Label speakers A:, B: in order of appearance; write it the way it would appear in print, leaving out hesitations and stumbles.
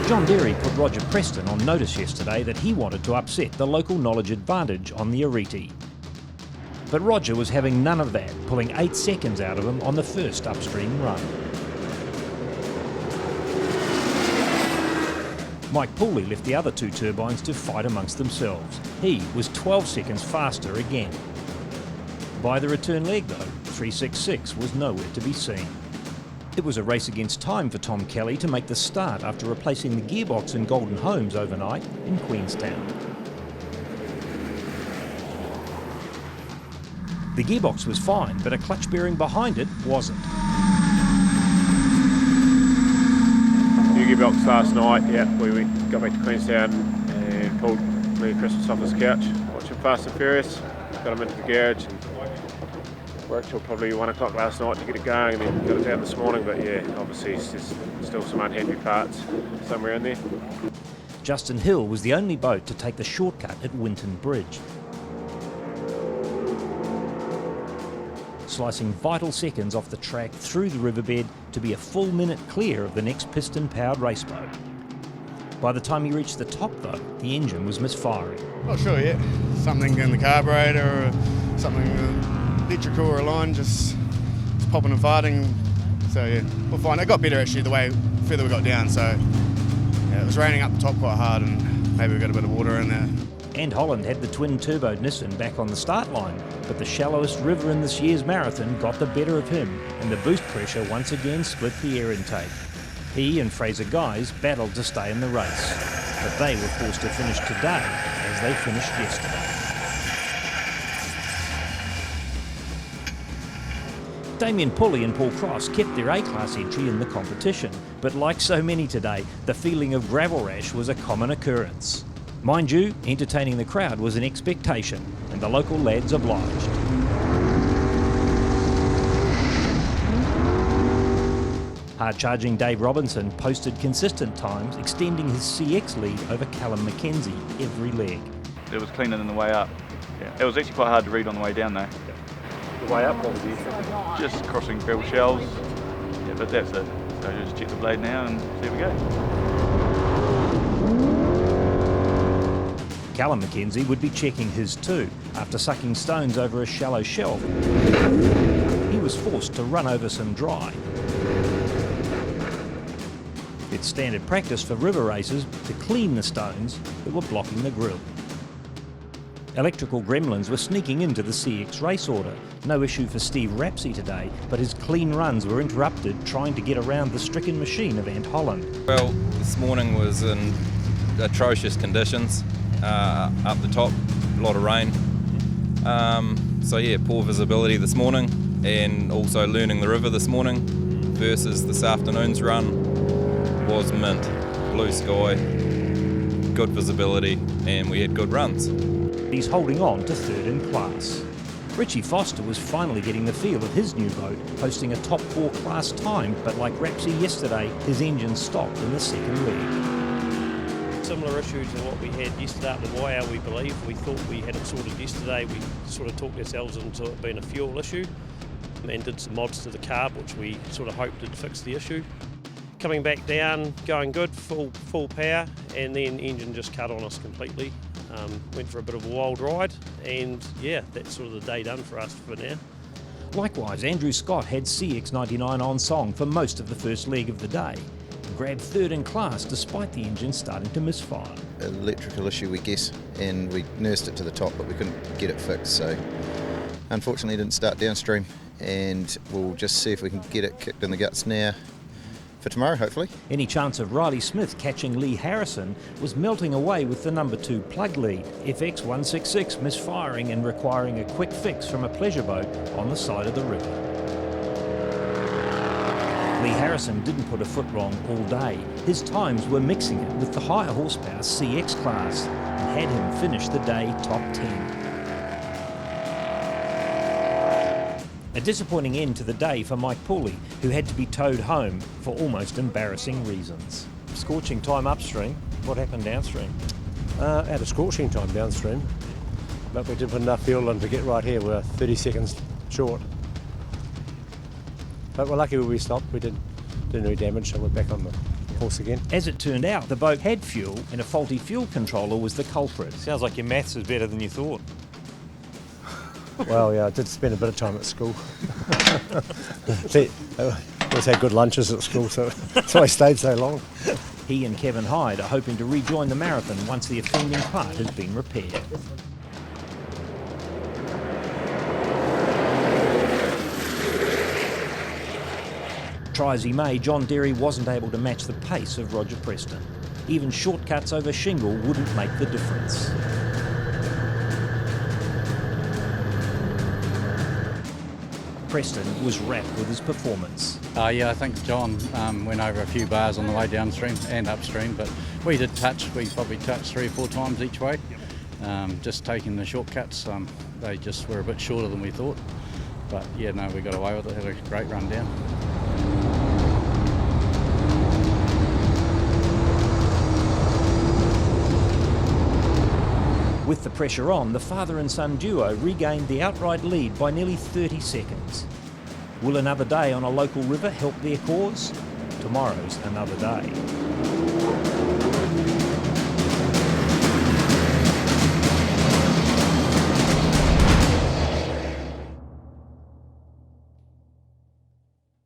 A: John Derry put Roger Preston on notice yesterday that he wanted to upset the local knowledge advantage on the Oreti. But Roger was having none of that, pulling 8 seconds out of him on the first upstream run. Mike Pooley left the other 2 turbines to fight amongst themselves. He was 12 seconds faster again. By the return leg though, 366 was nowhere to be seen. It was a race against time for Tom Kelly to make the start after replacing the gearbox in Golden Homes overnight in Queenstown. The gearbox was fine, but a clutch bearing behind it wasn't.
B: New gearbox last night, yeah, we got back to Queenstown and pulled Merry Christmas off his couch, watching Fast and Furious, got him into the garage and worked till probably 1 o'clock last night to get it going and then got it down this morning, but yeah, obviously it's just still some unhappy parts somewhere in there.
A: Justin Hill was the only boat to take the shortcut at Winton Bridge, slicing vital seconds off the track through the riverbed to be a full minute clear of the next piston-powered raceboat. By the time he reached the top though, the engine was misfiring.
C: Not sure yet. Something in the carburetor or something electrical or a line just popping and farting. So yeah, we'll find. It got better actually the way further we got down, so yeah, it was raining up the top quite hard and maybe we got a bit of water in there.
A: And Holland had the twin-turbo Nissan back on the start line, but the shallowest river in this year's marathon got the better of him, and the boost pressure once again split the air intake. He and Fraser Guys battled to stay in the race, but they were forced to finish today as they finished yesterday. Damien Pulley and Paul Cross kept their A-class entry in the competition, but like so many today, the feeling of gravel rash was a common occurrence. Mind you, entertaining the crowd was an expectation, and the local lads obliged. Hard-charging Dave Robinson posted consistent times, extending his CX lead over Callum McKenzie every leg.
D: It was cleaner than the way up. Yeah. It was actually quite hard to read on the way down though.
B: The way up, what was the issue?
D: Just crossing gravel shells. Yeah, but that's it. So just check the blade now and there we go.
A: Callum McKenzie would be checking his too. After sucking stones over a shallow shelf, he was forced to run over some dry. It's standard practice for river races to clean the stones that were blocking the grill. Electrical gremlins were sneaking into the CX race order. No issue for Steve Rapsey today, but his clean runs were interrupted trying to get around the stricken machine of Ant Holland.
E: Well, this morning was in atrocious conditions. Up the top, a lot of rain. So yeah, poor visibility this morning, and also learning the river this morning versus this afternoon's run was mint. Blue sky, good visibility, and we had good runs.
A: He's holding on to third in class. Richie Foster was finally getting the feel of his new boat, posting a top 4 class time, but like Rapsey yesterday, his engine stopped in the second leg.
F: Similar issue to what we had yesterday at the wire, we believe. We thought we had it sorted yesterday. We sort of talked ourselves into it being a fuel issue and did some mods to the carb, which we sort of hoped would fix the issue. Coming back down, going good, full power, and then engine just cut on us completely. Went for a bit of a wild ride, and yeah, that's sort of the day done for us for now.
A: Likewise, Andrew Scott had CX99 on song for most of the first leg of the day. Grabbed third in class despite the engine starting to misfire.
G: Electrical issue, we guess, and we nursed it to the top, but we couldn't get it fixed, so unfortunately it didn't start downstream, and we'll just see if we can get it kicked in the guts now for tomorrow, hopefully.
A: Any chance of Riley Smith catching Lee Harrison was melting away with the number 2 plug lead, FX166 misfiring and requiring a quick fix from a pleasure boat on the side of the river. Lee Harrison didn't put a foot wrong all day. His times were mixing it with the higher horsepower CX class and had him finish the day top 10. A disappointing end to the day for Mike Pooley, who had to be towed home for almost embarrassing reasons.
H: Scorching time upstream.
A: What happened downstream?
H: At a scorching time downstream, but we didn't put enough fuel in to get right here. We're 30 seconds short. But we're lucky when we stopped. We didn't do any damage, so we're back on the downforce again.
A: As it turned out, the boat had fuel and a faulty fuel controller was the culprit.
I: Sounds like your maths is better than you thought.
H: Well, yeah, I did spend a bit of time at school. Always had good lunches at school, so that's why I stayed so long.
A: He and Kevin Hyde are hoping to rejoin the marathon once the offending part has been repaired. Try as he may, John Derry wasn't able to match the pace of Roger Preston. Even shortcuts over shingle wouldn't make the difference. Preston was wrapped with his performance.
J: Yeah, I think John went over a few bars on the way downstream and upstream, but we did touch. We probably touched 3 or 4 times each way. Just taking the shortcuts, they just were a bit shorter than we thought. But yeah, no, we got away with it, had a great run down.
A: With the pressure on, the father and son duo regained the outright lead by nearly 30 seconds. Will another day on a local river help their cause? Tomorrow's another day.